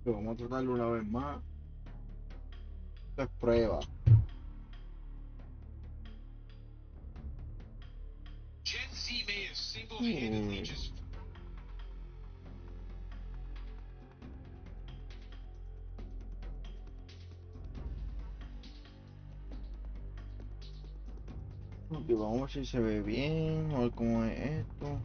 Pero vamos a tratarlo una vez más. Esto es prueba. Mm. Ok, vamos a ver si se ve bien, a ver cómo es esto.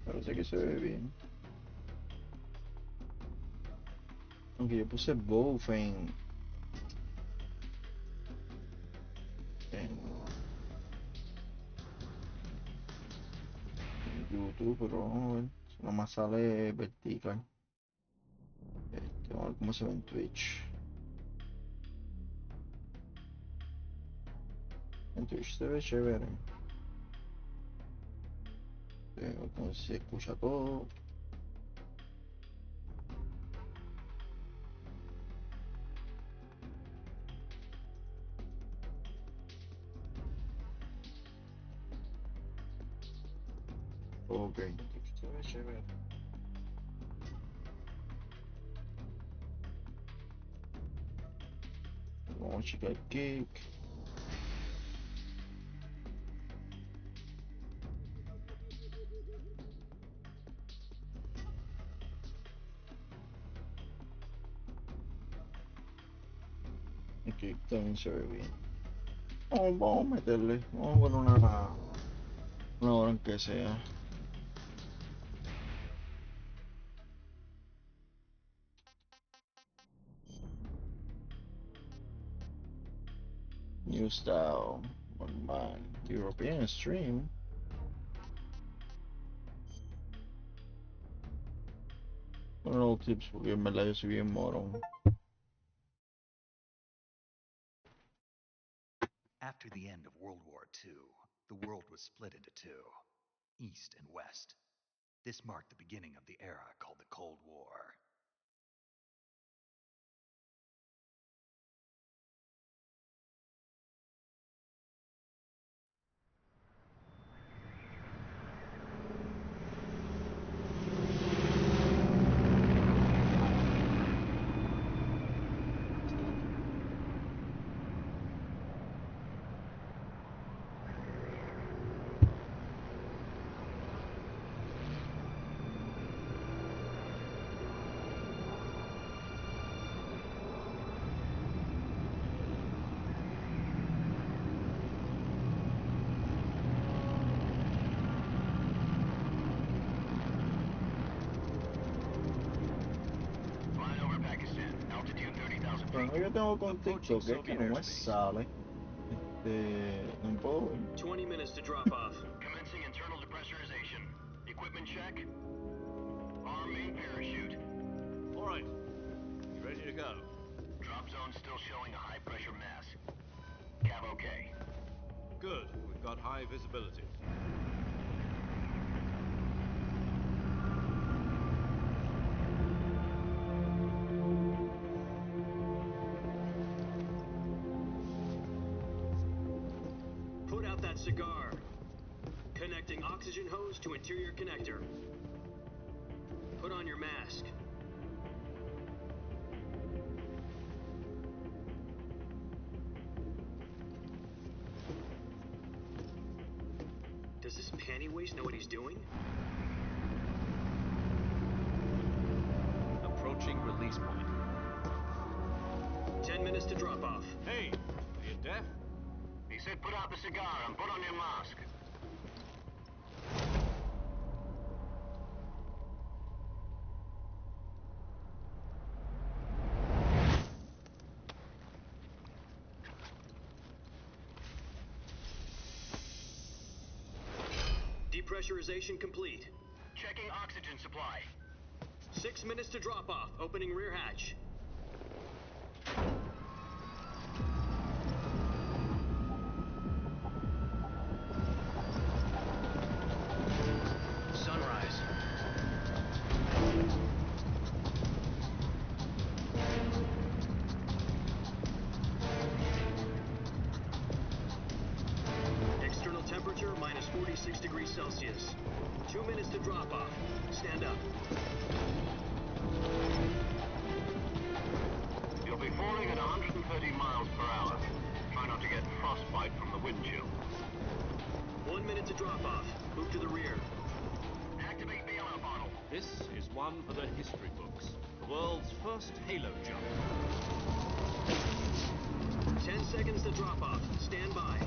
Parece que se ve bien. Aunque yo puse both en YouTube, pero vamos a ver. Si nomás sale vertical. Vamos a ver cómo se ve en Twitch. En Twitch se ve chévere. Entonces se escucha todo. Ok, en Twitch se ve chévere. Vamos a checar Kick. Kick también se ve bien. Vamos a meterle. Vamos a poner una hora en que sea. New style. Normal. European stream. Bueno, tips porque en verdad yo soy bien morón. After the end of World War II, the world was split into two, East and West. This marked the beginning of the era called the Cold War. Bueno, yo tengo con TikTok, es que no me sale. No puedo ver. 20 minutes to drop off. Commencing internal depressurization. Equipment check. Arm main parachute. All right. You ready to go? Drop zone still showing a high pressure mass. Cav okay. Good. We've got high visibility. Put out that cigar. Connecting oxygen hose to interior connector. Put on your mask. Does this panty waste know what he's doing? Approaching release point. 10 minutes to drop off. Hey, are you deaf? He said put out the cigar and put on your mask. Depressurization complete. Checking oxygen supply. 6 minutes to drop off. Opening rear hatch. Sunrise. stand up. You'll be falling at 130 miles per hour. Try not to get frostbite from the wind chill. 1 minute to drop off. Move to the rear. Activate bailout model. This is one for the history books. The world's first halo jump. 10 seconds to drop off. Stand by.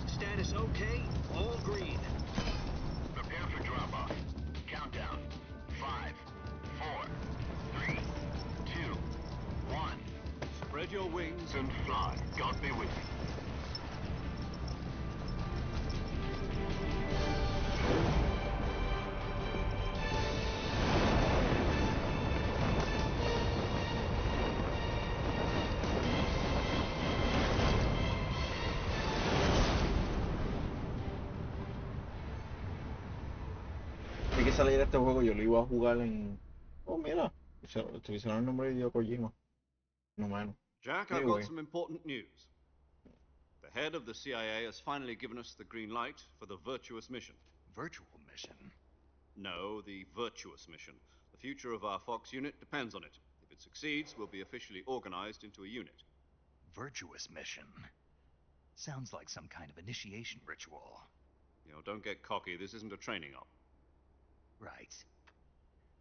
Status okay. All green. Prepare for drop-off. Countdown. 5, 4, 3, 2, 1. Spread your wings And fly. God be with you. Hay que salir este juego, yo lo iba a jugar en... Oh, mira, utilizaron el nombre de Hideo Kojima, no menos. Jack, I've Anyway. got some important news. The head of the CIA has finally given us the green light for the virtuous mission. Virtual mission? No, the virtuous mission. The future of our Fox unit depends on it. If it succeeds, we'll be officially organized into a unit. Virtuous mission? Sounds like some kind of initiation ritual. You know, don't get cocky. This isn't a training op. Right.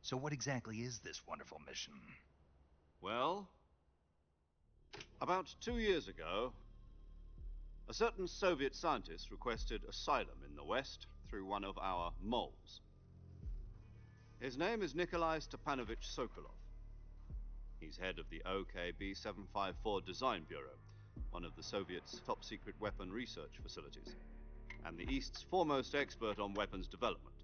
So what exactly is this wonderful mission? Well, about 2 years ago, a certain Soviet scientist requested asylum in the West through one of our moles. His name is Nikolai Stepanovich Sokolov. He's head of the OKB 754 Design Bureau, one of the Soviets' top-secret weapon research facilities, and the East's foremost expert on weapons development.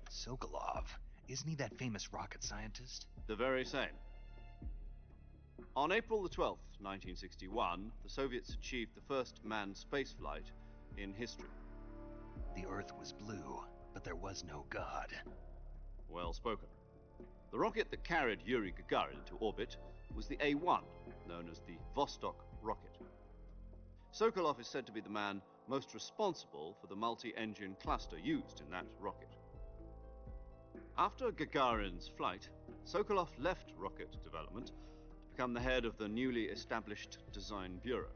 Sokolov? Isn't he that famous rocket scientist? The very same. On April the 12th, 1961, the Soviets achieved the first manned spaceflight in history. The Earth was blue, but there was no God. Well spoken. The rocket that carried Yuri Gagarin into orbit was the A-1, known as the Vostok rocket. Sokolov is said to be the man most responsible for the multi-engine cluster used in that rocket. After Gagarin's flight, Sokolov left rocket development to become the head of the newly established Design Bureau.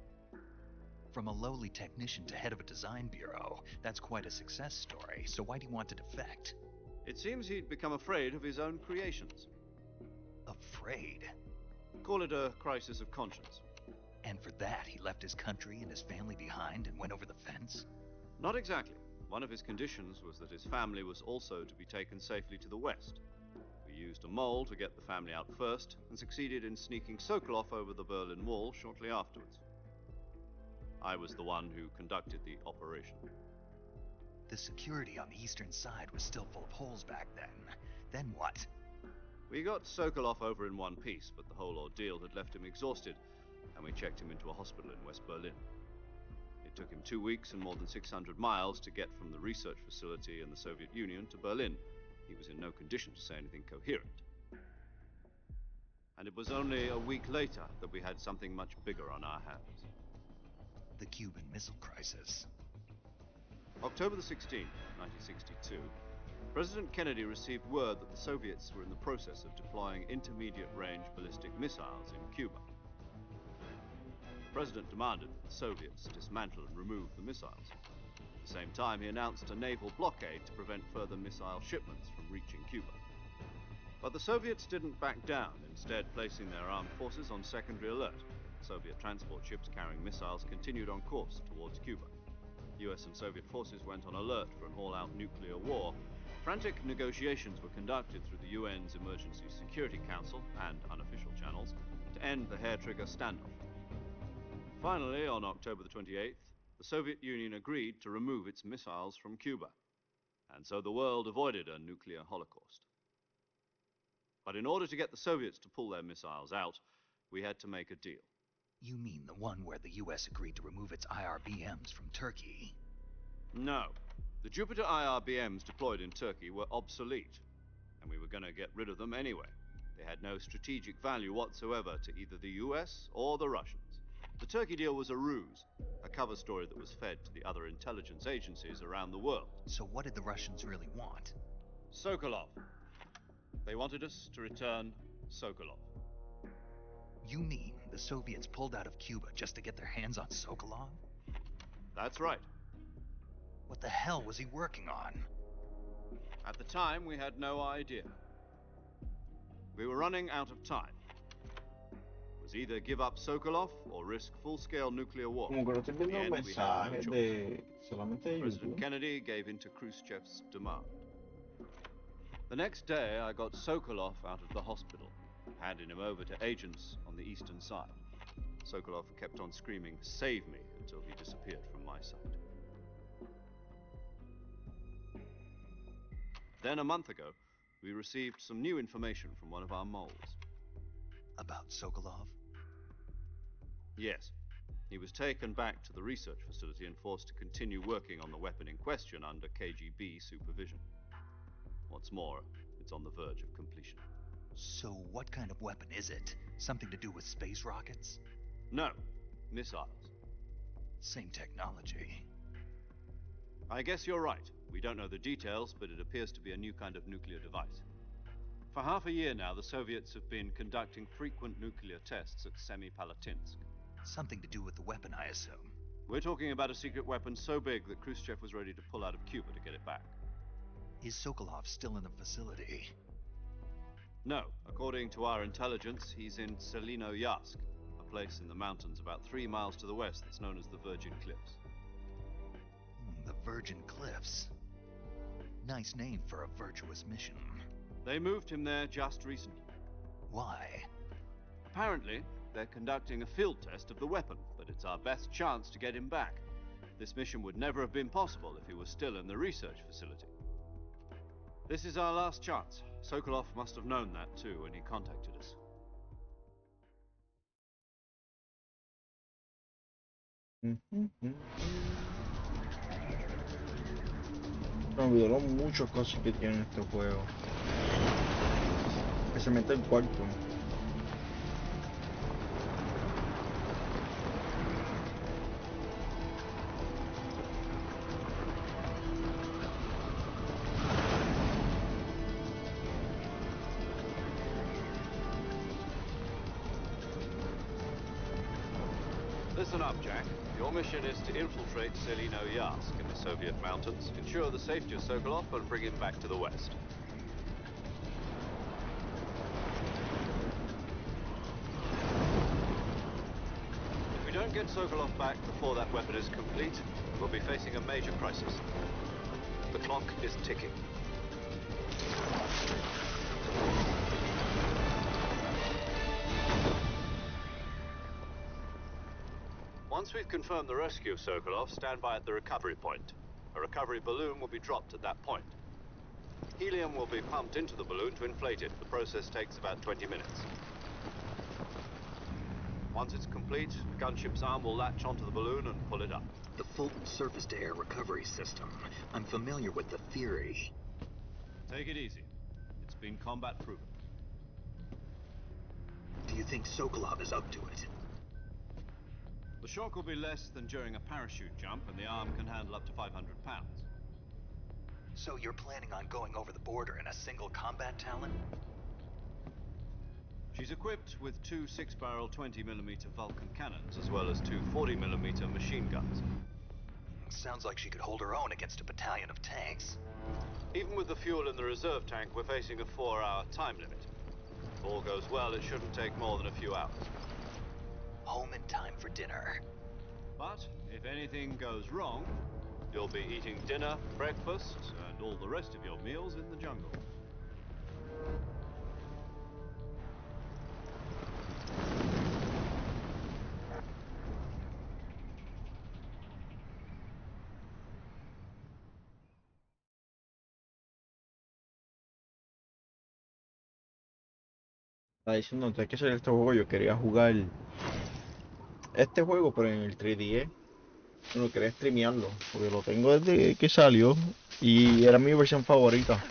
From a lowly technician to head of a design bureau, that's quite a success story, so why do you want to defect? It seems he'd become afraid of his own creations. Afraid? Call it a crisis of conscience. And for that, he left his country and his family behind and went over the fence? Not exactly. One of his conditions was that his family was also to be taken safely to the West. We used a mole to get the family out first and succeeded in sneaking Sokolov over the Berlin Wall shortly afterwards. I was the one who conducted the operation. The security on the eastern side was still full of holes back then. Then what? We got Sokolov over in one piece, but the whole ordeal had left him exhausted, and we checked him into a hospital in West Berlin. It took him 2 weeks and more than 600 miles to get from the research facility in the Soviet Union to Berlin. He was in no condition to say anything coherent. And it was only a week later that we had something much bigger on our hands. The Cuban Missile Crisis. October the 16th, 1962, President Kennedy received word that the Soviets were in the process of deploying intermediate-range ballistic missiles in Cuba. The President demanded that the Soviets dismantle and remove the missiles. At the same time, he announced a naval blockade to prevent further missile shipments from reaching Cuba. But the Soviets didn't back down, instead placing their armed forces on secondary alert. Soviet transport ships carrying missiles continued on course towards Cuba. US and Soviet forces went on alert for an all-out nuclear war. Frantic negotiations were conducted through the UN's Emergency Security Council and unofficial channels to end the hair-trigger standoff. Finally, on October the 28th, the Soviet Union agreed to remove its missiles from Cuba, and so the world avoided a nuclear holocaust. But in order to get the Soviets to pull their missiles out, we had to make a deal. You mean the one where the US agreed to remove its IRBMs from Turkey? No. The Jupiter IRBMs deployed in Turkey were obsolete, and we were going to get rid of them anyway. They had no strategic value whatsoever to either the US or the Russians. The Turkey deal was a ruse, a cover story that was fed to the other intelligence agencies around the world. So what did the Russians really want? Sokolov. They wanted us to return Sokolov. You mean the Soviets pulled out of Cuba just to get their hands on Sokolov? That's right. What the hell was he working on? At the time, we had no idea. We were running out of time. It was either give up Sokolov or risk full-scale nuclear war. Como que no estoy In the viendo end, we had no mensajes choice. de solamente de President YouTube. Kennedy gave in to Khrushchev's demand. The next day, I got Sokolov out of the hospital, handing him over to agents on the eastern side. Sokolov kept on screaming, "Save me," until he disappeared from my sight. Then, a month ago, we received some new information from one of our moles. About Sokolov? Yes. He was taken back to the research facility and forced to continue working on the weapon in question under KGB supervision. What's more, it's on the verge of completion. So what kind of weapon is it? Something to do with space rockets? No, missiles. Same technology. I guess you're right. We don't know the details, but it appears to be a new kind of nuclear device. For half a year now, the Soviets have been conducting frequent nuclear tests at Semipalatinsk. Something to do with the weapon, I assume. We're talking about a secret weapon so big that Khrushchev was ready to pull out of Cuba to get it back. Is Sokolov still in the facility? No, according to our intelligence, he's in Selinoyarsk, a place in the mountains about 3 miles to the west that's known as the Virgin Cliffs. The Virgin Cliffs. Nice name for a virtuous mission. They moved him there just recently. Why? Apparently, they're conducting a field test of the weapon, but it's our best chance to get him back. This mission would never have been possible if he was still in the research facility. This is our last chance. Sokolov must have known that too when he contacted us. Me olvidaron muchas cosas que tiene este juego. Especialmente el cuarto. Listen up, Jack. Your mission is to infiltrate Selinoyarsk in the Soviet mountains, ensure the safety of Sokolov, and bring him back to the west. If we don't get Sokolov back before that weapon is complete, we'll be facing a major crisis. The clock is ticking. Once we've confirmed the rescue of Sokolov, stand by at the recovery point. A recovery balloon will be dropped at that point. Helium will be pumped into the balloon to inflate it. The process takes about 20 minutes. Once it's complete, the gunship's arm will latch onto the balloon and pull it up. The Fulton surface-to-air recovery system. I'm familiar with the theory. Take it easy. It's been combat proven. Do you think Sokolov is up to it? The shock will be less than during a parachute jump, and the arm can handle up to 500 pounds. So you're planning on going over the border in a single combat Talon? She's equipped with two 6-barrel 20mm Vulcan cannons, as well as two 40mm machine guns. Sounds like she could hold her own against a battalion of tanks. Even with the fuel in the reserve tank, we're facing a 4-hour time limit. If all goes well, it shouldn't take more than a few hours. Home in time for dinner. But if anything goes wrong, you'll be eating dinner, breakfast, and all the rest of your meals in the jungle. Está diciendo antes que saliera este juego yo quería jugar este juego pero en el 3DS. No quería streamearlo porque lo tengo desde que salió y era mi versión favorita.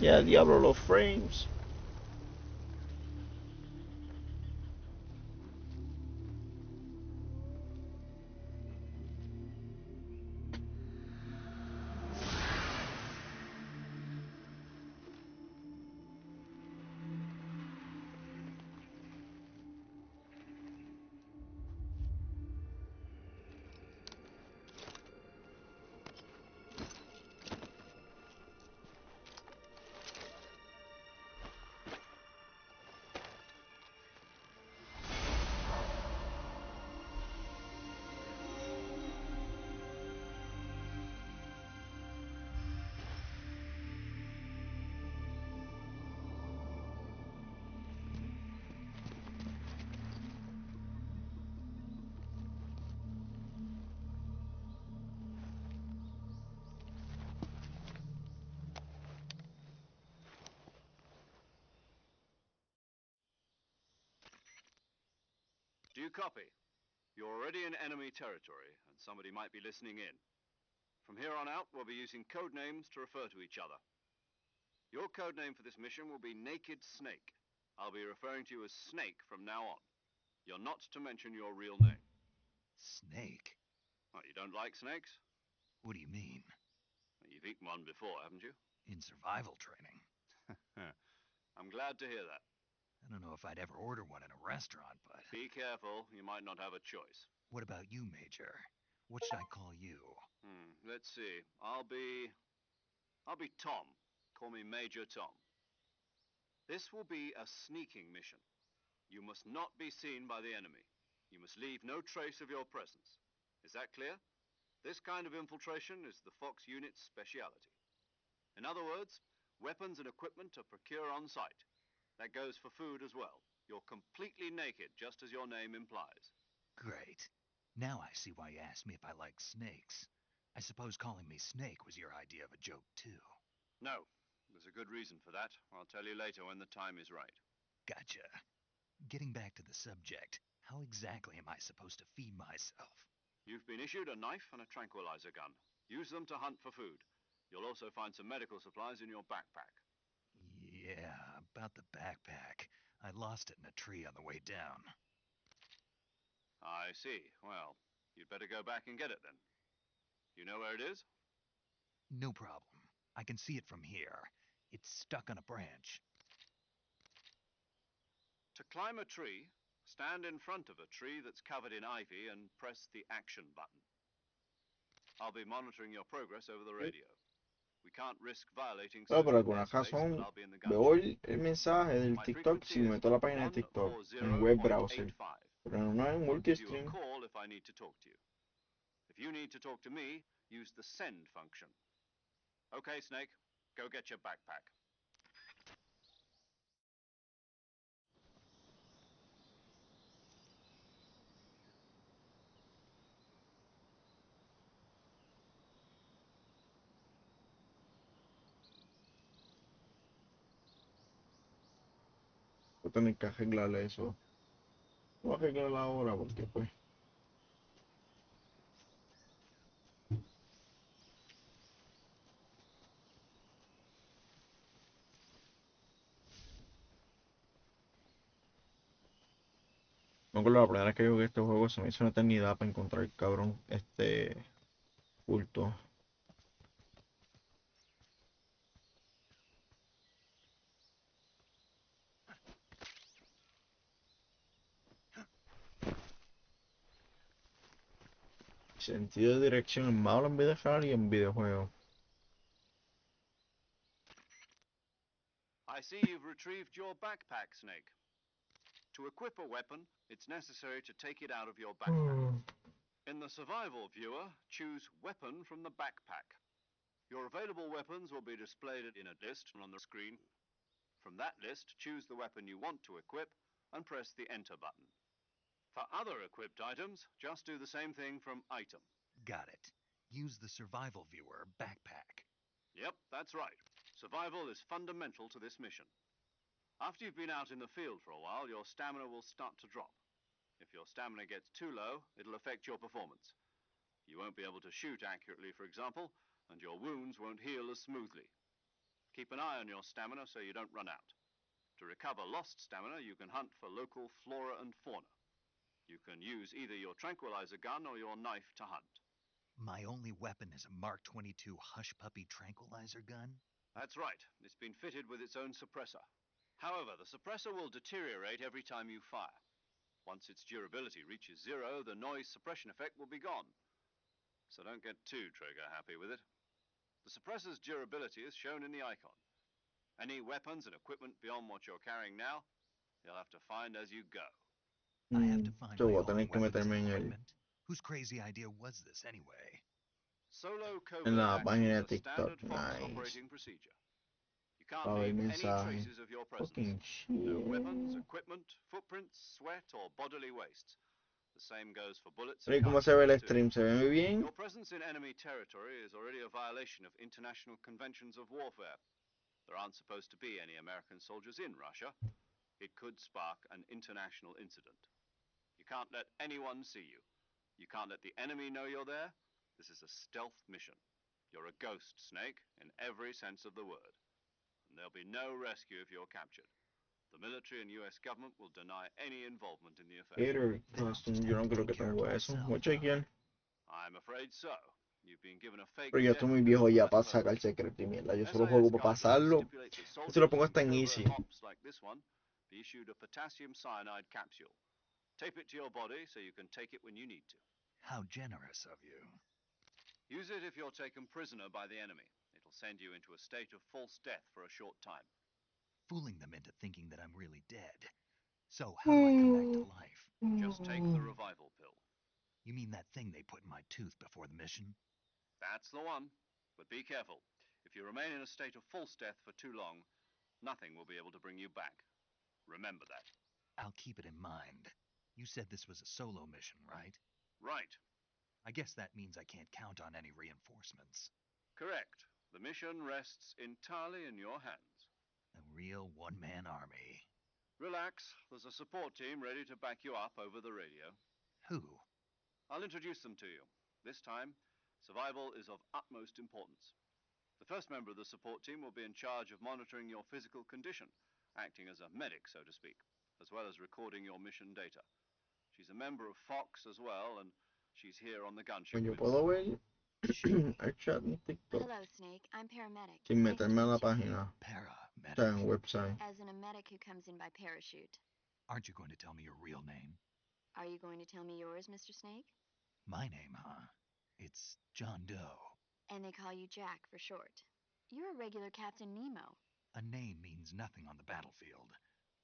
Ya, diablo, los frames. Do you copy? You're already in enemy territory, and somebody might be listening in. From here on out, we'll be using code names to refer to each other. Your code name for this mission will be Naked Snake. I'll be referring to you as Snake from now on. You're not to mention your real name. Snake? What, you don't like snakes? What do you mean? You've eaten one before, haven't you? In survival training? I'm glad to hear that. I don't know if I'd ever order one in a restaurant, but... Be careful, you might not have a choice. What about you, Major? What should I call you? Let's see. I'll be Tom. Call me Major Tom. This will be a sneaking mission. You must not be seen by the enemy. You must leave no trace of your presence. Is that clear? This kind of infiltration is the Fox unit's speciality. In other words, weapons and equipment are procured on site. That goes for food as well. You're completely naked, just as your name implies. Great. Now I see why you asked me if I like snakes. I suppose calling me Snake was your idea of a joke, too. No, there's a good reason for that. I'll tell you later when the time is right. Gotcha. Getting back to the subject, how exactly am I supposed to feed myself? You've been issued a knife and a tranquilizer gun. Use them to hunt for food. You'll also find some medical supplies in your backpack. Yeah, about the backpack. I lost it in a tree on the way down. I see. Well, you'd better go back and get it then. You know where it is? No problem. I can see it from here. It's stuck on a branch. To climb a tree, stand in front of a tree that's covered in ivy and press the action button. I'll be monitoring your progress over the radio. We can't risk violating Pero por civilian alguna airspace, but razón I'll be in the veo gunship. el mensaje del My TikTok si frequency me is meto a la página de TikTok en web browser. 140.85. Pero no en I'll give you a multistream. call if I need to talk to you. If you need to talk to me, use the send function. Okay, Snake, go get your backpack. Voy a tener que arreglarle eso. Voy a arreglarla ahora porque pues... Me acuerdo la primera vez que jugué este juego se me hizo una eternidad para encontrar el cabrón culto. Sentido de dirección es malo en videojuegos y en videojuegos. I see you've retrieved your backpack, Snake. To equip a weapon, it's necessary to take it out of your backpack. In the survival viewer, choose Weapon from the backpack. Your available weapons will be displayed in a list on the screen. From that list, choose the weapon you want to equip and press the Enter button. For other equipped items, just do the same thing from Item. Got it. Use the survival viewer backpack. Yep, that's right. Survival is fundamental to this mission. After you've been out in the field for a while, your stamina will start to drop. If your stamina gets too low, it'll affect your performance. You won't be able to shoot accurately, for example, and your wounds won't heal as smoothly. Keep an eye on your stamina so you don't run out. To recover lost stamina, you can hunt for local flora and fauna. You can use either your tranquilizer gun or your knife to hunt. My only weapon is a Mark 22 Hush Puppy tranquilizer gun? That's right. It's been fitted with its own suppressor. However, the suppressor will deteriorate every time you fire. Once its durability reaches 0, the noise suppression effect will be gone. So don't get too trigger happy with it. The suppressor's durability is shown in the icon. Any weapons and equipment beyond what you're carrying now, you'll have to find as you go. I have to find Yo my voy a own tener que weapons and meterme equipment? Whose crazy idea was this anyway? Solo en covert la página actions de are standard TikTok. Fox Nice. operating procedure. You can't Para ver leave any mensajes. traces of your presence. Fucking No weapons, shit. equipment, footprints, sweat, or bodily wastes. The same goes for bullets and ¿Y cómo se ve el cartridges, too. stream? ¿Se ve muy bien? Your presence in enemy territory is already a violation of international conventions of warfare. There aren't supposed to be any American soldiers in Russia. It could spark an international incident. You can't let anyone see you. You can't let the enemy know you're there. This is a stealth mission. You're a ghost, Snake, in every sense of the word. And there'll be no rescue if you're captured. The military and US government will deny any involvement in the affair. Hater. Yo no creo que tengo eso. Voy a chequear. I'm afraid so. You've been given a fake Pero yo death estoy muy code viejo for ya that para sacar purpose. secreto y mierda. Yo solo SAS juego para guidelines pasarlo. stipulate that Yo se lo soldiers pongo in hasta en covert easy. ops like this one be issued a potassium cyanide capsule. Tape it to your body so you can take it when you need to. How generous of you. Use it if you're taken prisoner by the enemy. It'll send you into a state of false death for a short time. Fooling them into thinking that I'm really dead. So, how do I come back to life? Just take the revival pill. You mean that thing they put in my tooth before the mission? That's the one. But be careful. If you remain in a state of false death for too long, nothing will be able to bring you back. Remember that. I'll keep it in mind. You said this was a solo mission, right? Right. I guess that means I can't count on any reinforcements. Correct. The mission rests entirely in your hands. A real one-man army. Relax. There's a support team ready to back you up over the radio. Who? I'll introduce them to you. This time, survival is of utmost importance. The first member of the support team will be in charge of monitoring your physical condition, acting as a medic, so to speak, as well as recording your mission data. She's a member of Fox as well, and she's here on the gunship Pues yo with me. puedo ver el chat en TikTok Hello, Snake. I'm paramedic. sin Nice to meterme a la meet you. página. O sea, Paramedic? en website. As in a medic who comes in by parachute. Aren't you going to tell me your real name? Are you going to tell me yours, Mr. Snake? My name, huh? It's John Doe. And they call you Jack for short. You're a regular Captain Nemo. A name means nothing on the battlefield.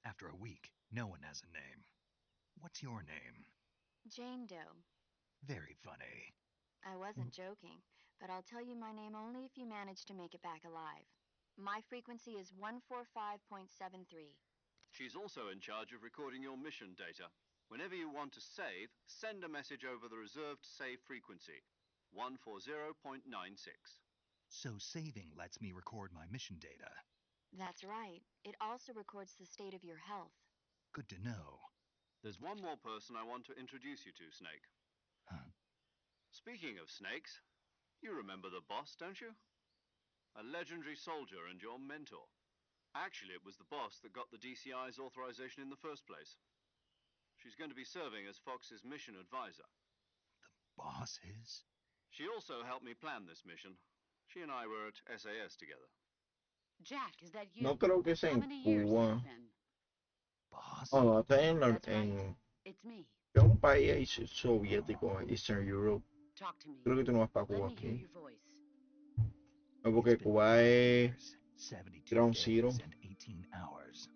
After a week, no one has a name. What's your name? Jane Doe. Very funny. I wasn't joking, but I'll tell you my name only if you manage to make it back alive. My frequency is 145.73. She's also in charge of recording your mission data. Whenever you want to save, send a message over the reserved save frequency, 140.96. So saving lets me record my mission data. That's right. It also records the state of your health. Good to know. There's one more person I want to introduce you to, Snake. Huh? Speaking of snakes, you remember the boss, don't you? A legendary soldier and your mentor. Actually, it was the boss that got the DCI's authorization in the first place. She's going to be serving as Fox's mission advisor. Boss is? She also helped me plan this mission. She and I were at SAS together. Jack, is that you? No creo que sea How en many years has Cuba. it been? Boss? Oh, no, está That's right. en It's me. es un país soviético, Eastern Europe. Talk to me. Creo que tú no vas para Let Cuba me hear aquí. your voice. No, It's porque been Cuba 5 es years, 72 Ground Zero. days, and 18 hours.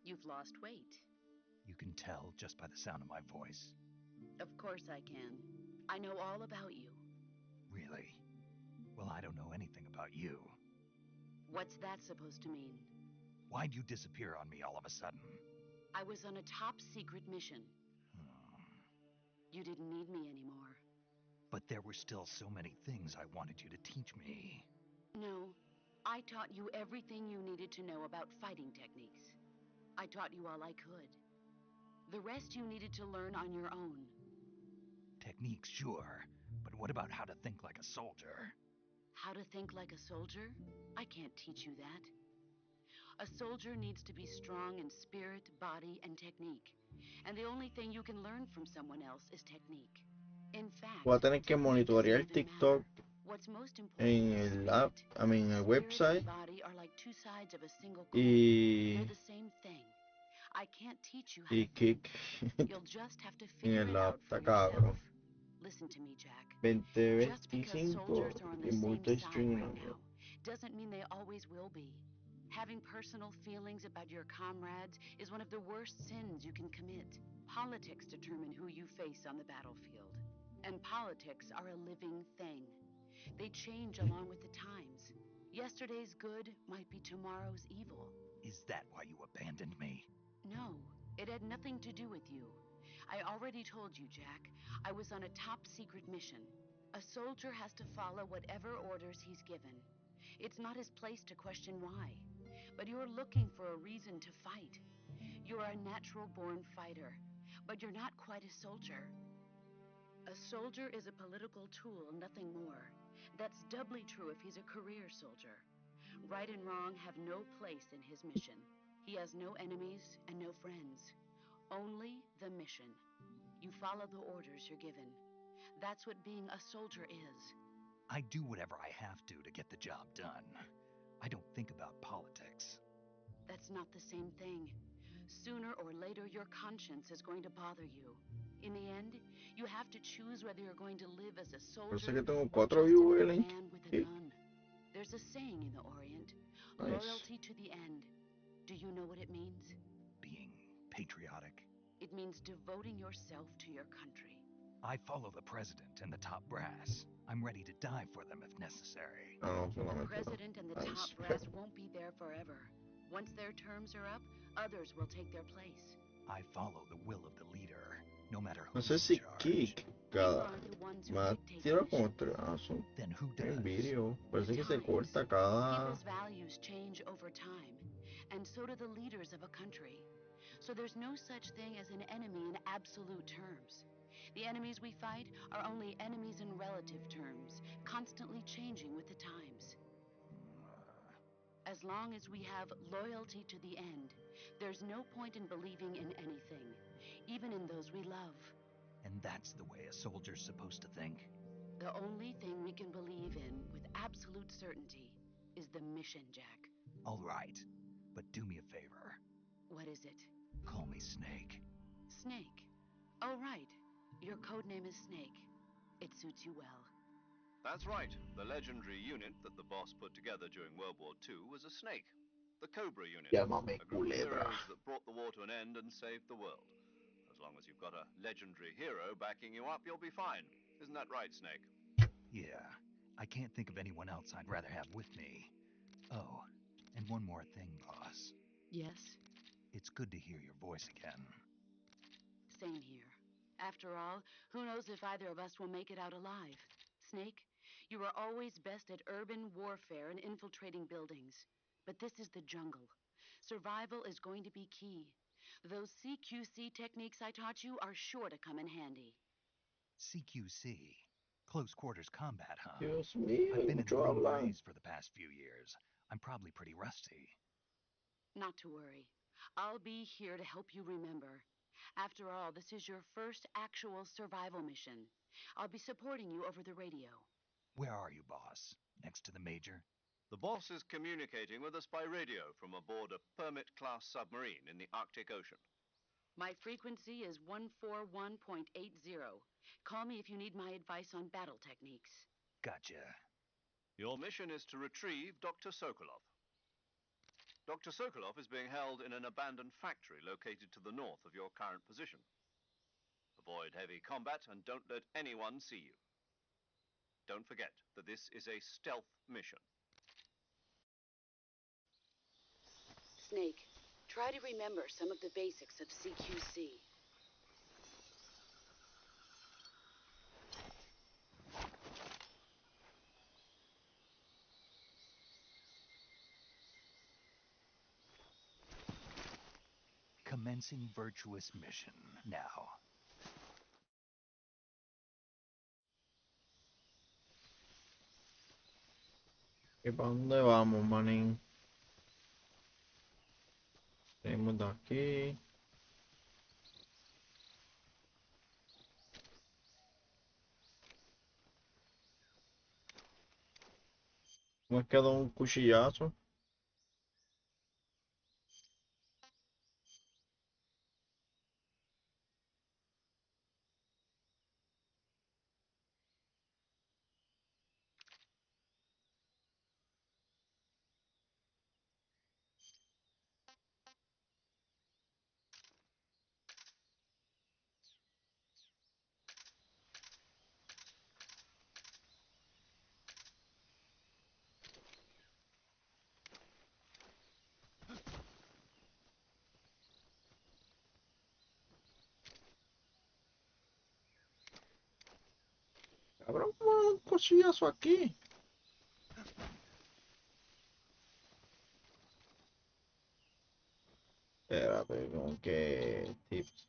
You've lost weight. You can tell just by the sound of my voice. Of course I can. I know all about you. Really? Well, I don't know anything about you. What's that supposed to mean? Why'd you disappear on me all of a sudden? I was on a top secret mission. Hmm. You didn't need me anymore. But there were still so many things I wanted you to teach me. No, I taught you everything you needed to know about fighting techniques. I taught you all I could. The rest you needed to learn on your own. Techniques, sure, but what about how to think like a soldier? How to think like a soldier? I can't teach you that. A soldier needs to be strong in spirit, body, and technique. And the only thing you can learn from someone else is technique. In fact, Voy a tener que technique doesn't monitorear even matter. TikTok What's most important en is el app, spirit. en el Spirit website and body are like two sides of a single coin. y, They're the same thing. I can't teach you how y to think. Kick You'll just have to en figure it el app. out for Está yourself. cabrón. Listen to me, Jack. Just because 2025 soldiers are on y the same side multi-streaming. right now doesn't mean they always will be. Having personal feelings about your comrades is one of the worst sins you can commit. Politics determine who you face on the battlefield. And politics are a living thing. They change along with the times. Yesterday's good might be tomorrow's evil. Is that why you abandoned me? No, it had nothing to do with you. I already told you, Jack. I was on a top secret mission. A soldier has to follow whatever orders he's given. It's not his place to question why. But you're looking for a reason to fight. You're a natural-born fighter, but you're not quite a soldier. A soldier is a political tool, nothing more. That's doubly true if he's a career soldier. Right and wrong have no place in his mission. He has no enemies and no friends. Only the mission. You follow the orders you're given. That's what being a soldier is. I do whatever I have to get the job done. I don't think about politics. That's not the same thing. Sooner or later, your conscience is going to bother you. In the end, you have to choose whether you're going to live as a Parece soldier que tengo or 4 just viewers another en man with a Kick. gun. There's a saying in the Orient, Nice. loyalty to the end. Do you know what it means? Being patriotic. It means devoting yourself to your country. I follow the president and the top brass. I'm ready to die for them if necessary. Ah, no, The solamente no. president and the Nice. top brass won't be there forever. Once their terms are up, others will take their place. I follow the will of the leader, no matter No who's sé si in charge. Kick You cada aren't the ones who me ha dictate the tirado como mission. son Then who en does? vídeo. Parece The que se times. corta cada. People's values change over time, and so do the leaders of a country. So there's no such thing as an enemy in absolute terms. The enemies we fight are only enemies in relative terms, constantly changing with the times. As long as we have loyalty to the end, there's no point in believing in anything, even in those we love. And that's the way a soldier's supposed to think? The only thing we can believe in with absolute certainty is the mission, Jack. All right, but do me a favor. What is it? Call me Snake. Snake. Oh, right. Your code name is Snake. It suits you well. That's right. The legendary unit that the boss put together during World War II was a snake. The Cobra unit. Llámame A group of culebra. heroes that brought the war to an end and saved the world. As long as you've got a legendary hero backing you up, you'll be fine. Isn't that right, Snake? Yeah, I can't think of anyone else I'd rather have with me. Oh, and one more thing, boss. Yes? It's good to hear your voice again. Same here. After all, who knows if either of us will make it out alive? Snake, you are always best at urban warfare and infiltrating buildings. But this is the jungle. Survival is going to be key. Those CQC techniques I taught you are sure to come in handy. CQC. Close quarters combat, huh? Dios mío, I've been in the mucho green hablar. berets for the past few years. I'm probably pretty rusty. Not to worry. I'll be here to help you remember. After all, this is your first actual survival mission. I'll be supporting you over the radio. Where are you, boss? Next to the major? The boss is communicating with us by radio from aboard a Permit-class submarine in the Arctic Ocean. My frequency is 141.80. Call me if you need my advice on battle techniques. Gotcha. Your mission is to retrieve Dr. Sokolov. Dr. Sokolov is being held in an abandoned factory located to the north of your current position. Avoid heavy combat and don't let anyone see you. Don't forget that this is a stealth mission. Snake, try to remember some of the basics of CQC. Commencing virtuous mission now. ¿Y para dónde vamos, manín? Tenemos de aquí. Nos quedó un cuchillazo. Cabrón, ¿cómo un cuchillazo aquí? Espérate, con qué tips.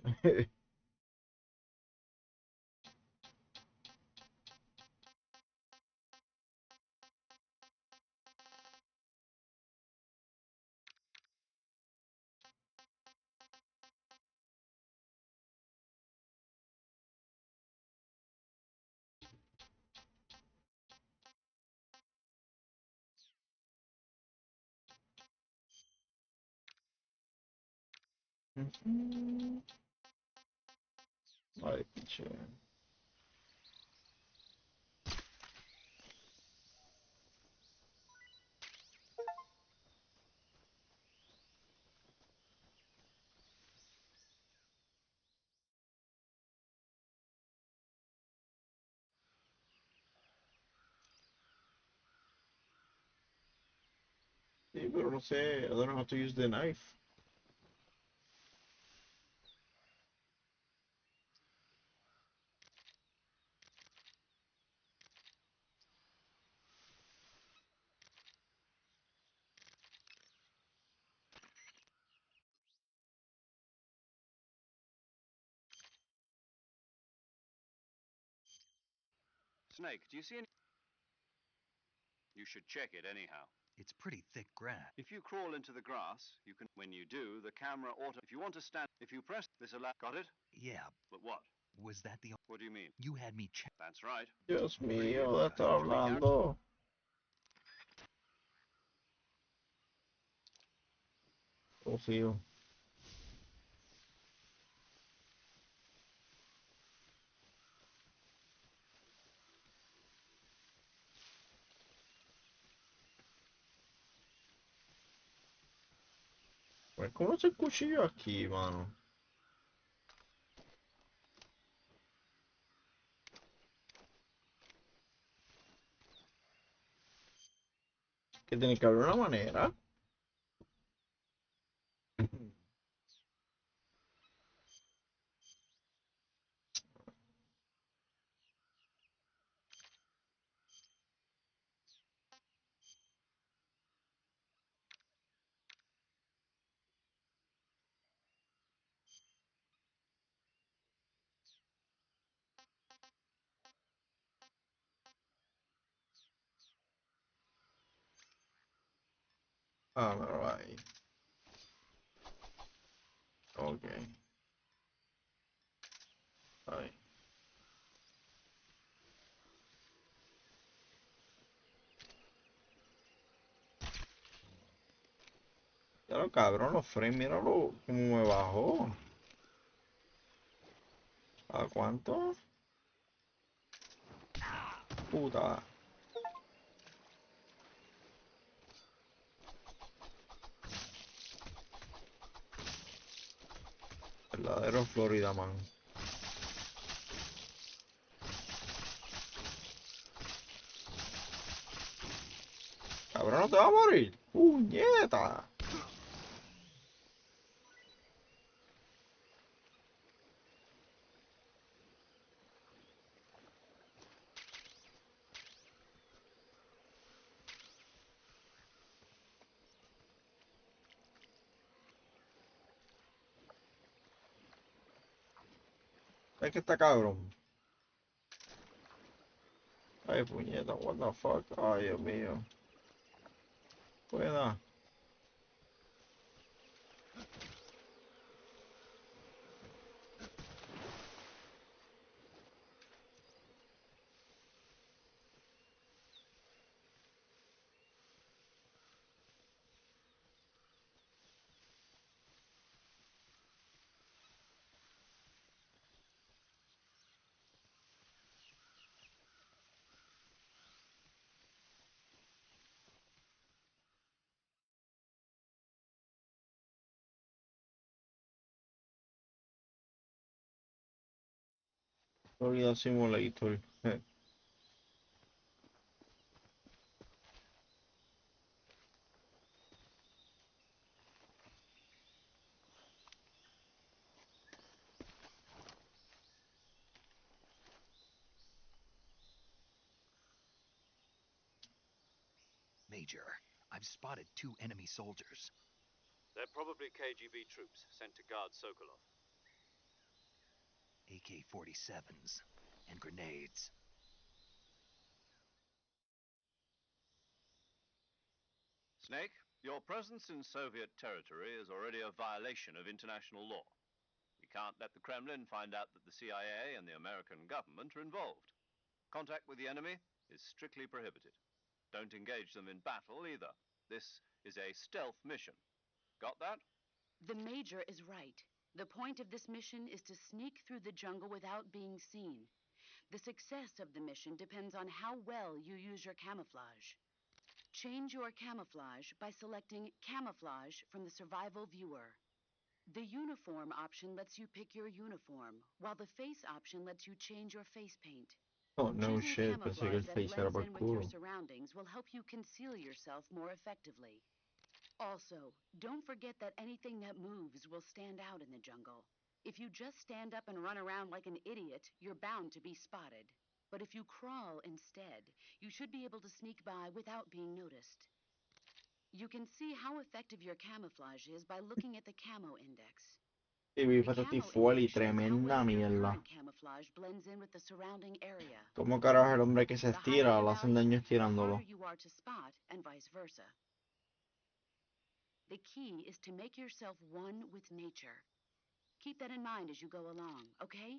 Ujú. Ay, pinche. Sí, pero no sé. I don't know how to use the knife. Snake, do you see any? You should check it anyhow. It's pretty thick grass. If you crawl into the grass, you can. When you do, the camera auto. If you want to stand, if you press this allow. Got it? Yeah, But what? was that the... What do you mean? You had me check... That's right. Dios Pretty good. mío, ¿de I estar need to be careful. hablando? Confío. Pues, ¿cómo es el cuchillo aquí, mano? Que tiene que haber una manera. Ah, pero ahí. Ok. Ahí. Ya lo cabrón, los frames, míralo cómo me bajó. ¿A cuánto? Puta. Verdadero Florida Man. Cabrón, no te va a morir. ¡Puñeta! Es que está cabrón. Ay, puñeta, what the fuck. Ay, Dios mío. Pueda. Florida Simulator. Major, I've spotted 2 enemy soldiers. They're probably KGB troops sent to guard Sokolov. AK-47s and grenades. Snake, your presence in Soviet territory is already a violation of international law. We can't let the Kremlin find out that the CIA and the American government are involved. Contact with the enemy is strictly prohibited. Don't engage them in battle either. This is a stealth mission. Got that? The Major is right. The point of this mission is to sneak through the jungle without being seen. The success of the mission depends on how well you use your camouflage. Change your camouflage by selecting Camouflage from the Survival Viewer. The Uniform option lets you pick your uniform, while the Face option lets you change your face paint. Oh, no Choosing shit. Pensé que el camouflage that face era blends para el in with your culo. surroundings will help you conceal yourself more effectively. Also, don't forget that anything that moves will stand out in the jungle. If you just stand up and run around like an idiot, you're bound to be spotted. But if you crawl instead, you should be able to sneak by without being noticed. You can see how effective your camouflage is by looking at the camo index. Y vi The fotos camo full y index shows how tremenda well your mierda. current camouflage blends in with the surrounding area. ¿Cómo carajo el hombre que se The higher estira the le hacen value, daño the harder estirándolo? you are to spot, and vice versa. The key is to make yourself one with nature. Keep that in mind as you go along, okay?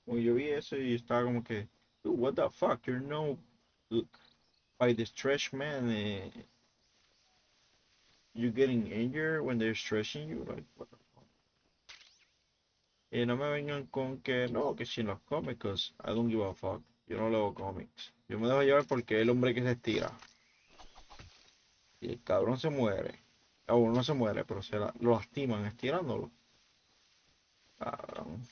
Como yo vi eso y estaba como que, "Dude, what the fuck, you're no by the stretch man, you getting injured when they're stretching you, like what the fuck. Y no me vengan con que no, que si los cómics, 'cause I don't give a fuck. Yo no leo cómics. Yo me dejo llevar porque es el hombre que se estira. Y el cabrón se muere. O uno no se muere, pero lo lastiman estirándolo. Cabrón.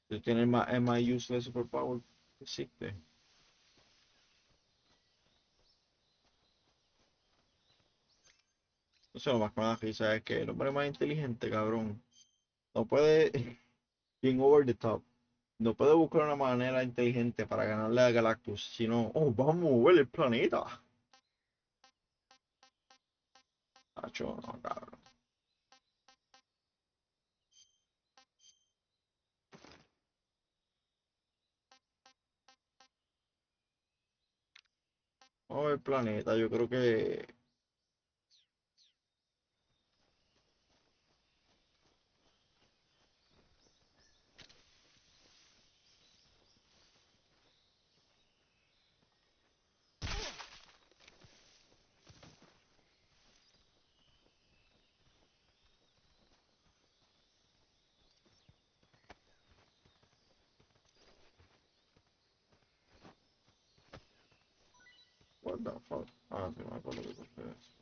Tú tienes el más useless superpower que existe. Eso lo más que me da risa es que el hombre más inteligente, cabrón, no puede, bien over the top, no puede buscar una manera inteligente para ganarle a Galactus, sino, oh, vamos a mover el planeta. Acho, no, cabrón. Oh, el planeta, yo creo que, what the fuck. Ah, sí, me acuerdo que fue eso.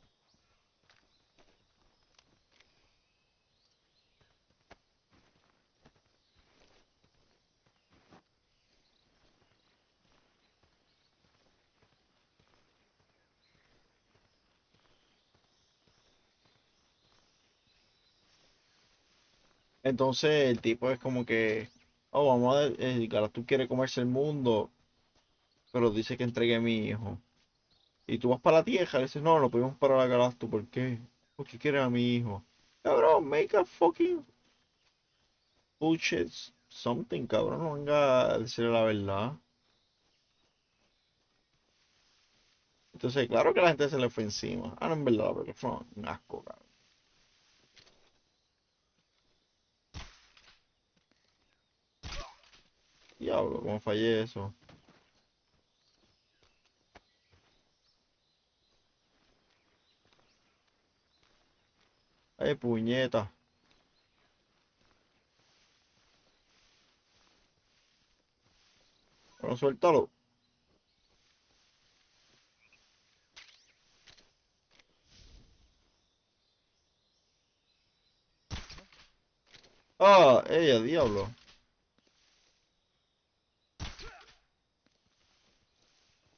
Entonces el tipo es como que, oh, vamos a ver, el Galactus quiere comerse el mundo, pero dice que entregue a mi hijo. Y tú vas para la Tierra y dices, no, no podemos para la Galactus, ¿por qué? Porque quiere a mi hijo. Cabrón, make a fucking bullshit something, cabrón. No venga a decirle la verdad. Entonces, claro que la gente se le fue encima. Ah, no, en verdad, porque fue un asco, cabrón. Diablo, cómo fallé eso. Ay, puñeta. Bueno, suéltalo. Ah, ella, diablo.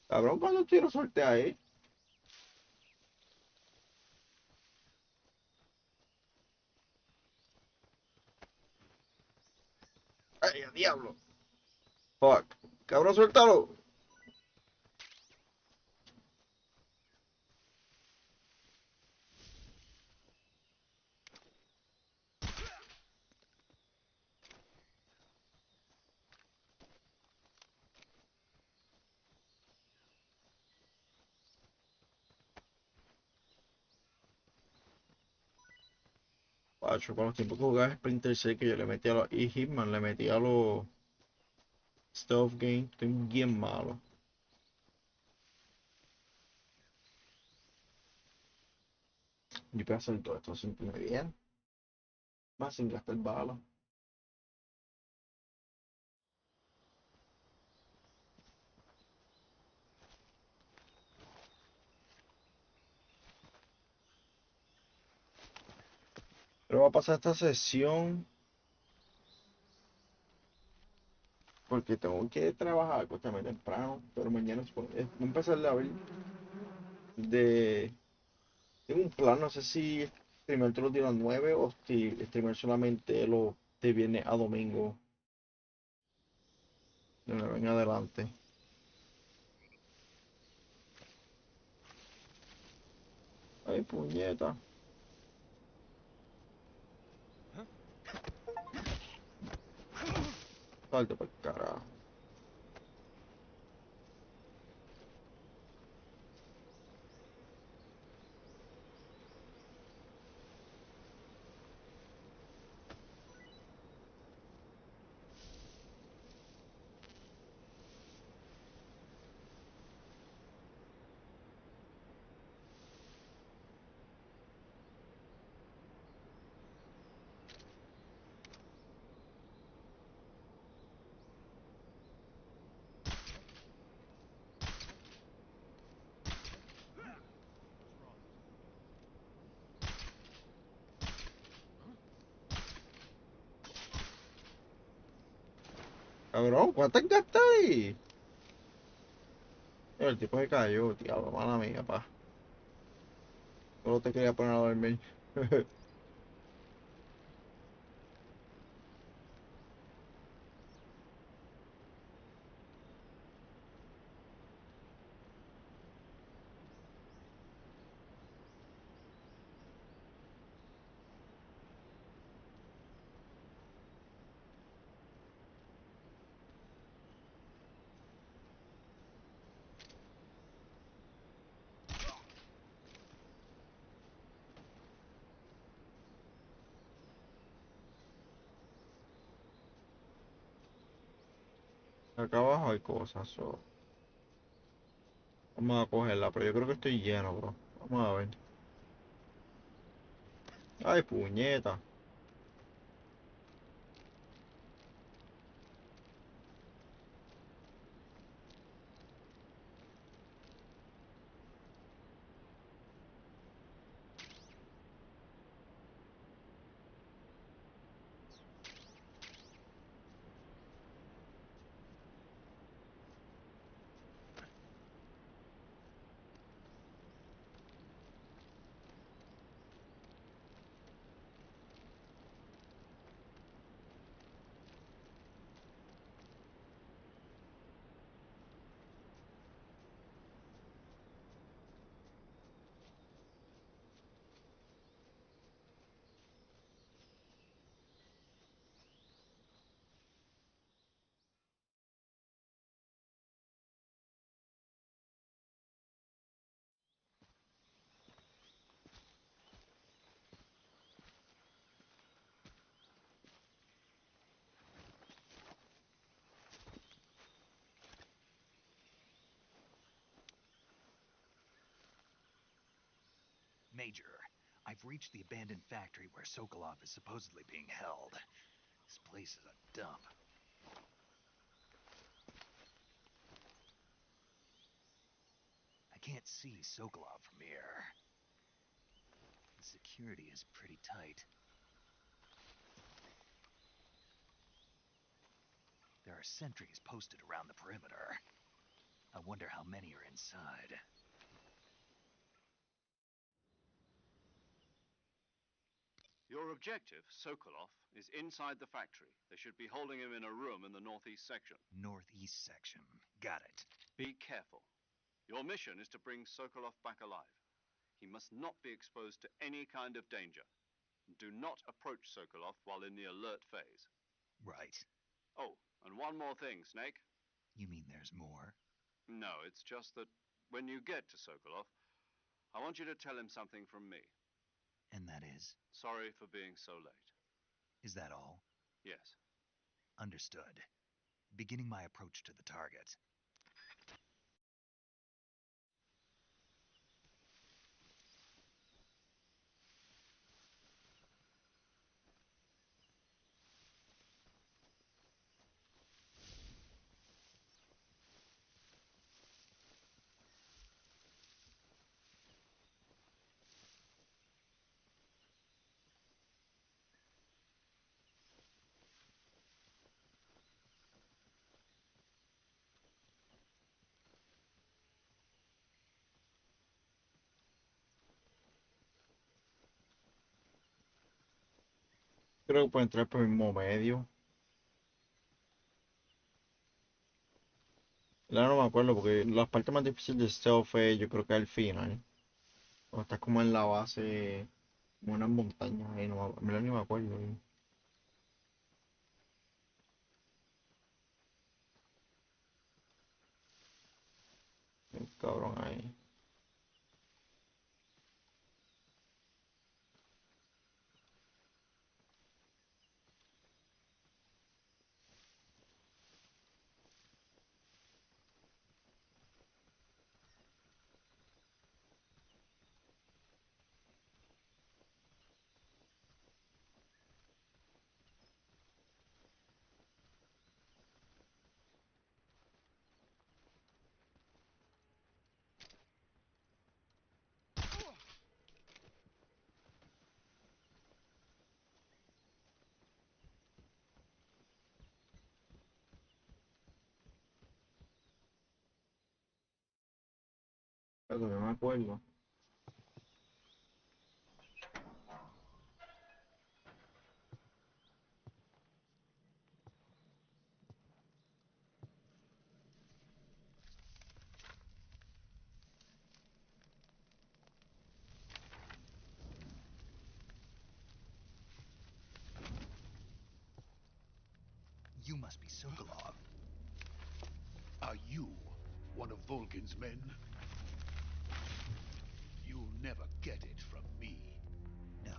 Cabrón, ¿cuántos tiros solté ahí? Ay, diablo. Fuck. Cabrón, suéltalo. Pacho, con los tiempos que jugaba Splinter Cell, que yo le metía a los... Y Hitman, le metía a los... Stealth Game. Estoy bien malo. Yo puedo hacer todo esto sentirme bien. Más sin gastar balas. Pero va a pasar esta sesión porque tengo que trabajar, acostarme temprano. Pero mañana voy a empezar a ver de... Tengo un plan, no sé si streamer todos los días a las 9 o si streamer solamente los de viernes a domingo. De 9 en adelante. Ay, puñeta. Salte para el carajo. Cabrón, ¿cuántas gastas ahí? El tipo se cayó, tío, mala mía, pa. Solo te quería poner a dormir. Acá abajo hay cosas, so. Vamos a cogerla, pero yo creo que estoy lleno, bro. Vamos a ver. Ay, puñeta. Major, I've reached the abandoned factory where Sokolov is supposedly being held. This place is a dump. I can't see Sokolov from here. The security is pretty tight. There are sentries posted around the perimeter. I wonder how many are inside. Your objective, Sokolov, is inside the factory. They should be holding him in a room in the northeast section. Northeast section. Got it. Be careful. Your mission is to bring Sokolov back alive. He must not be exposed to any kind of danger. Do not approach Sokolov while in the alert phase. Right. Oh, and one more thing, Snake. You mean there's more? No, it's just that when you get to Sokolov, I want you to tell him something from me. And that is? Sorry for being so late. Is that all? Yes. Understood. Beginning my approach to the target. Creo que puedo entrar por el mismo medio. Ya no me acuerdo porque la parte más difícil de stealth fue yo creo que al final. Cuando estás como en la base, como en unas montañas, y no, en verdad ni me acuerdo. Cabrón ahí. Pero no me acuerdo. You must be Sokolov. Are you one of Volgin's men? You'll never get it from me. No.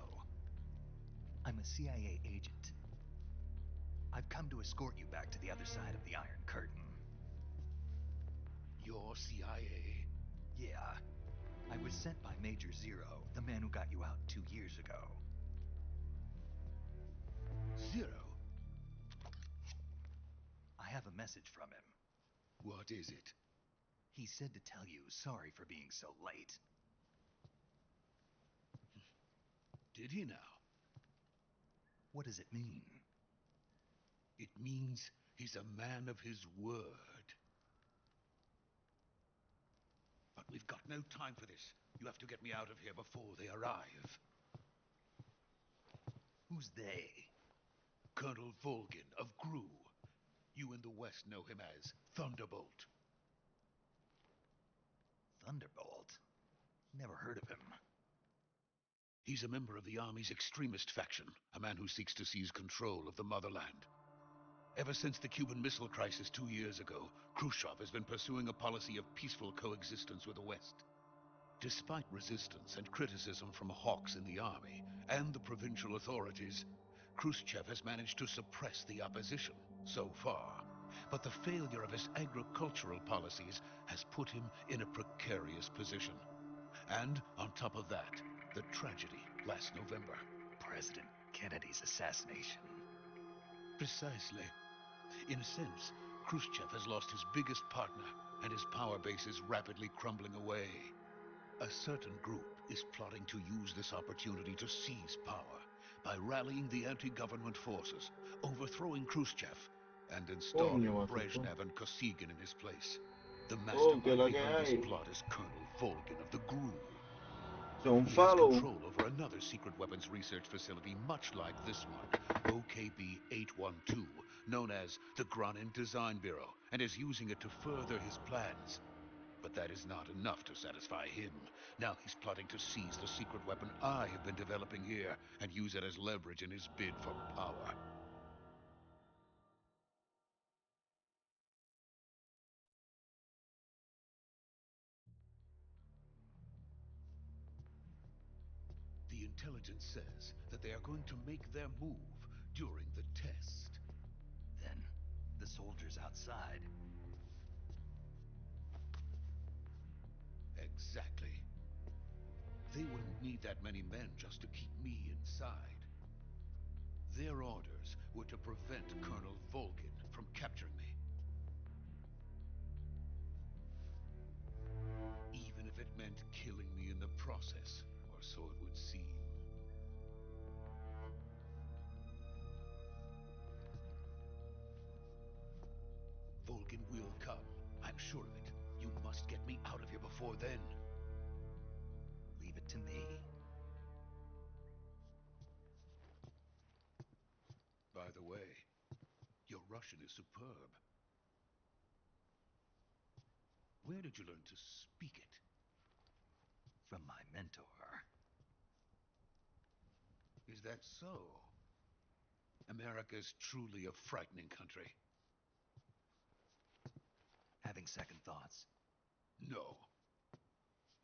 I'm a CIA agent. I've come to escort you back to the other side of the Iron Curtain. You're CIA? Yeah. I was sent by Major Zero, the man who got you out 2 years ago. Zero? I have a message from him. What is it? He said to tell you sorry for being so late. Did he now? What does it mean? It means he's a man of his word. But we've got no time for this. You have to get me out of here before they arrive. Who's they? Colonel Volgin of GRU. You in the West know him as Thunderbolt. Thunderbolt? Never heard of him. He's a member of the Army's extremist faction, a man who seeks to seize control of the motherland. Ever since the Cuban Missile Crisis 2 years ago, Khrushchev has been pursuing a policy of peaceful coexistence with the West. Despite resistance and criticism from hawks in the army and the provincial authorities, Khrushchev has managed to suppress the opposition so far. But the failure of his agricultural policies has put him in a precarious position. And on top of that, The tragedy last November. President Kennedy's assassination. Precisely. In a sense, Khrushchev has lost his biggest partner, and his power base is rapidly crumbling away. A certain group is plotting to use this opportunity to seize power by rallying the anti-government forces, overthrowing Khrushchev, and Coño, installing matutó. Brezhnev and Kosygin in his place. The Oh, que es mastermind la que behind this hay. plot is Colonel Volgin of the GRU. Son He has follow. control over another secret weapons research facility much like this one, OKB-812, known as the Granin Design Bureau, and is using it to further his plans. But that is not enough to satisfy him. Now he's plotting to seize the secret weapon I have been developing here and use it as leverage in his bid for power. The intelligence says that they are going to make their move during the test. Then, the soldiers outside. Exactly. They wouldn't need that many men just to keep me inside. Their orders were to prevent Colonel Volgin from capturing me. Even if it meant killing me in the process, or so it would seem. Volgin will come. I'm sure of it. You must get me out of here before then. Leave it to me. By the way, your Russian is superb. Where did you learn to speak it? From my mentor. Is that so? America is truly a frightening country. Having second thoughts. No.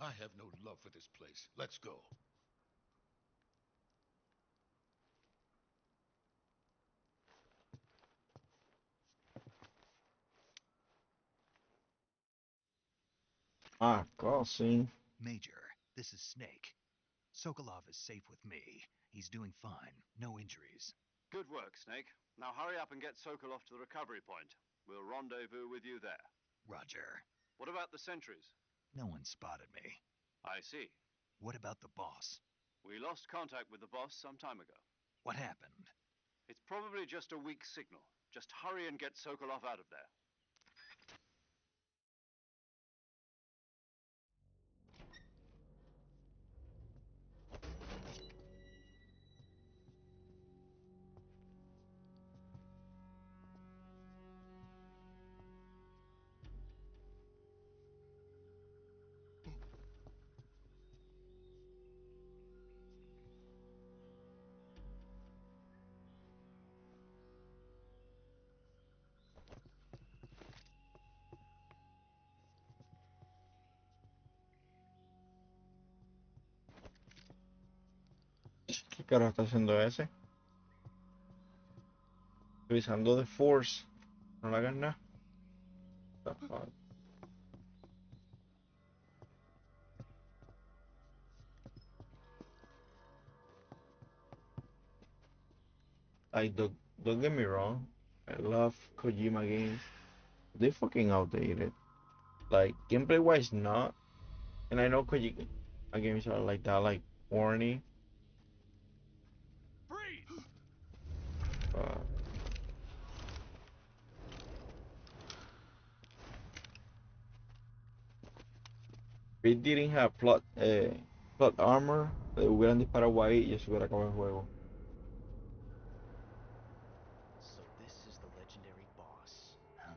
I have no love for this place. Let's go. Ah, crossing. Major, this is Snake. Sokolov is safe with me. He's doing fine. No injuries. Good work, Snake. Now hurry up and get Sokolov to the recovery point. We'll rendezvous with you there. Roger. What about the sentries? No one spotted me. I see. What about the boss? We lost contact with the boss some time ago. What happened? It's probably just a weak signal. Just hurry and get Sokolov out of there. ¿Qué carajo está haciendo ese? Revisando The Force. No le hagas nada. The fuck? Like, don't get me wrong. I love Kojima games. They fucking outdated. Like, gameplay wise, not. And I know Kojima games are like that, like corny. Freeze! But if it didn't have plot armor, le hubieran disparado ahí y eso hubiera acabado el juego. So this is the legendary boss, huh?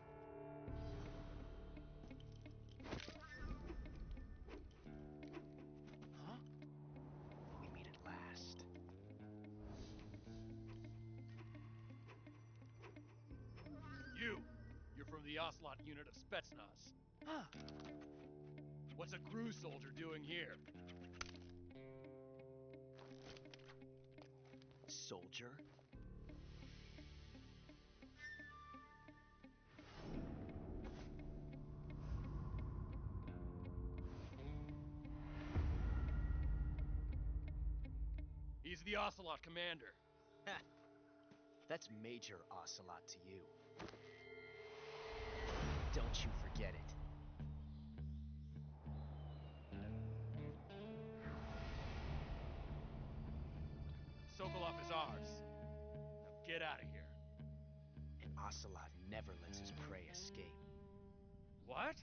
Huh? We meet at last. You're from the Ocelot unit of Spetsnaz. Huh. What's a crew soldier doing here? Soldier? He's the Ocelot commander. That's Major Ocelot to you. Don't you forget it. Sokolov is ours. Now get out of here. And Ocelot never lets his prey escape. What?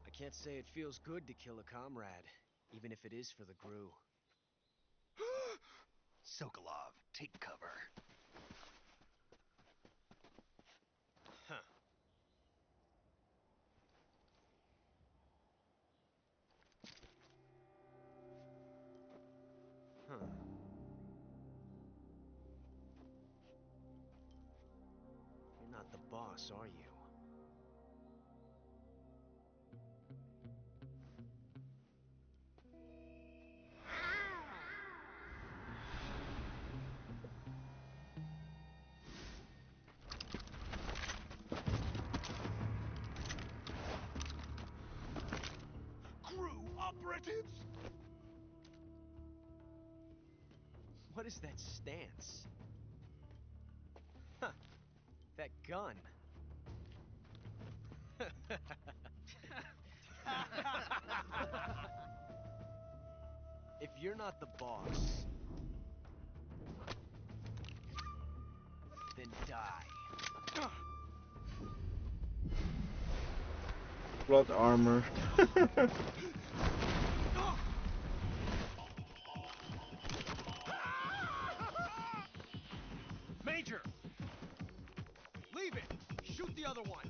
I can't say it feels good to kill a comrade, even if it is for the Gru. Sokolov, take cover. Huh. Huh. You're not the boss, are you? Crew operatives! What is that stance? Huh. That gun. If you're not the boss, then die. Plot armor. Major! Leave it! Shoot the other one!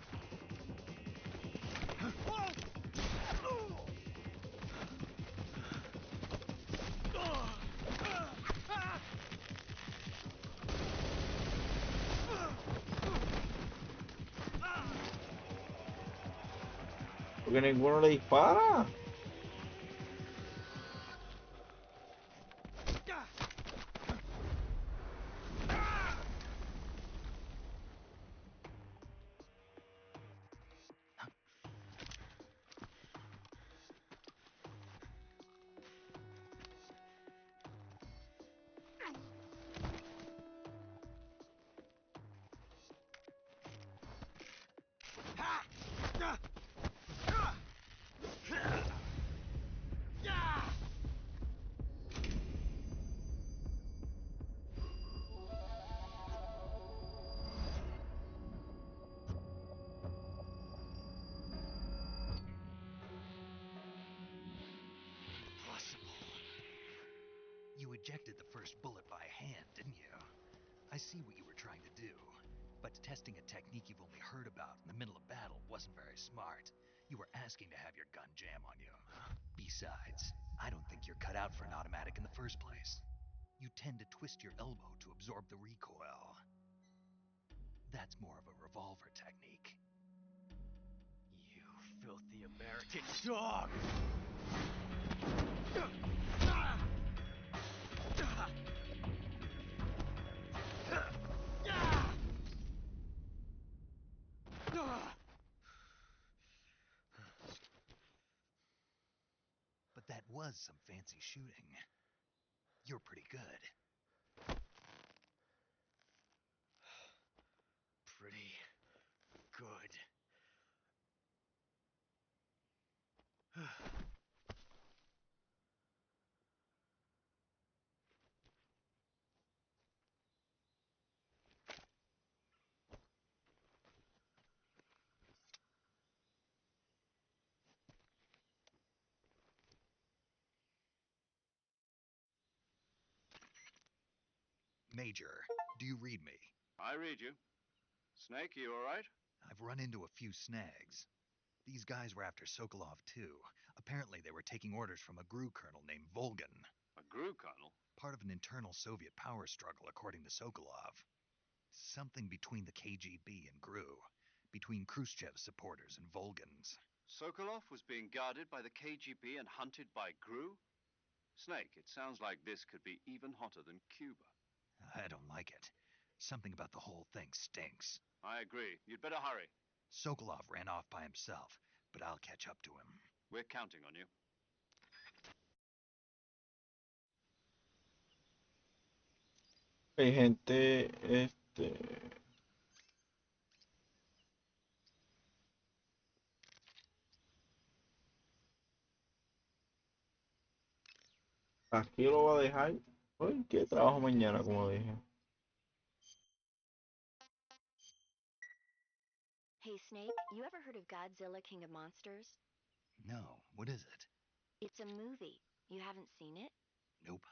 Porque ninguno le dispara. You ejected the first bullet by hand, didn't you? I see what you were trying to do. But testing a technique you've only heard about in the middle of battle wasn't very smart. You were asking to have your gun jam on you. Besides, I don't think you're cut out for an automatic in the first place. You tend to twist your elbow to absorb the recoil. That's more of a revolver technique. You filthy American dog! But that was some fancy shooting. You're pretty good. Pretty good. Major, do you read me? I read you. Snake, you all right? I've run into a few snags. These guys were after Sokolov too. Apparently they were taking orders from a GRU colonel named Volgan. A GRU colonel? Part of an internal Soviet power struggle, according to Sokolov. Something between the KGB and GRU. Between Khrushchev's supporters and Volgan's. Sokolov was being guarded by the KGB and hunted by GRU? Snake, it sounds like this could be even hotter than Cuba. I don't like it. Something about the whole thing stinks. I agree. You'd better hurry. Sokolov ran off by himself, but I'll catch up to him. We're counting on you. Hay gente, aquí lo voy a dejar. Porque trabajo mañana, como dije. Hey, Snake, you ever heard of Godzilla King of Monsters? No, what is it? It's a movie. You haven't seen it? Nope.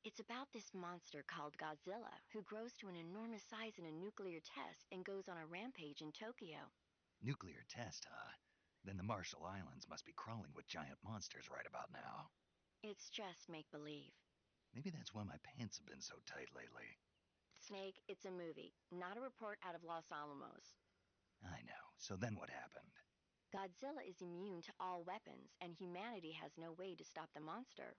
It's about this monster called Godzilla who grows to an enormous size in a nuclear test and goes on a rampage in Tokyo. Nuclear test, huh? Then the Marshall Islands must be crawling with giant monsters right about now. It's just make believe. Maybe that's why my pants have been so tight lately. Snake, it's a movie, not a report out of Los Alamos. I know. So then what happened? Godzilla is immune to all weapons, and humanity has no way to stop the monster.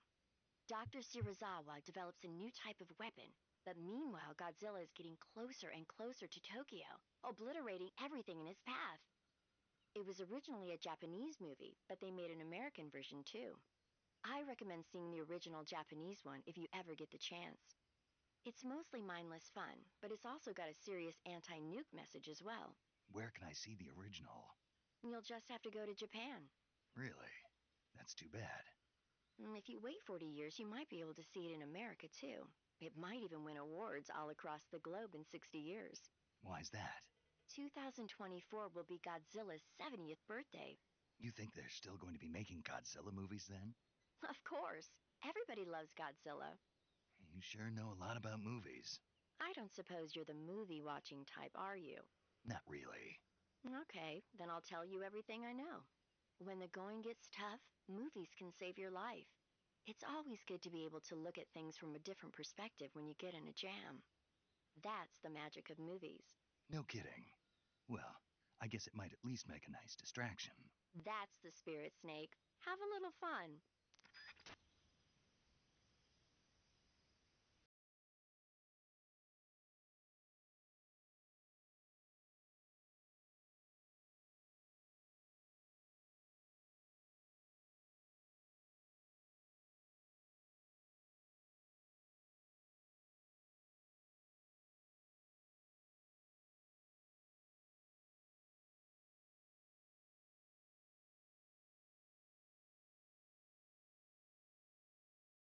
Dr. Shirazawa develops a new type of weapon, but meanwhile, Godzilla is getting closer and closer to Tokyo, obliterating everything in his path. It was originally a Japanese movie, but they made an American version too. I recommend seeing the original Japanese one if you ever get the chance. It's mostly mindless fun, but it's also got a serious anti-nuke message as well. Where can I see the original? You'll just have to go to Japan. Really? That's too bad. If you wait 40 years, you might be able to see it in America too. It might even win awards all across the globe in 60 years. Why's that? 2024 will be Godzilla's 70th birthday. You think they're still going to be making Godzilla movies then? Of course. Everybody loves Godzilla. You sure know a lot about movies. I don't suppose you're the movie watching type, are you? Not really. Okay, then I'll tell you everything I know. When the going gets tough, movies can save your life. It's always good to be able to look at things from a different perspective when you get in a jam. That's the magic of movies. No kidding. Well, I guess it might at least make a nice distraction. That's the spirit, Snake. Have a little fun.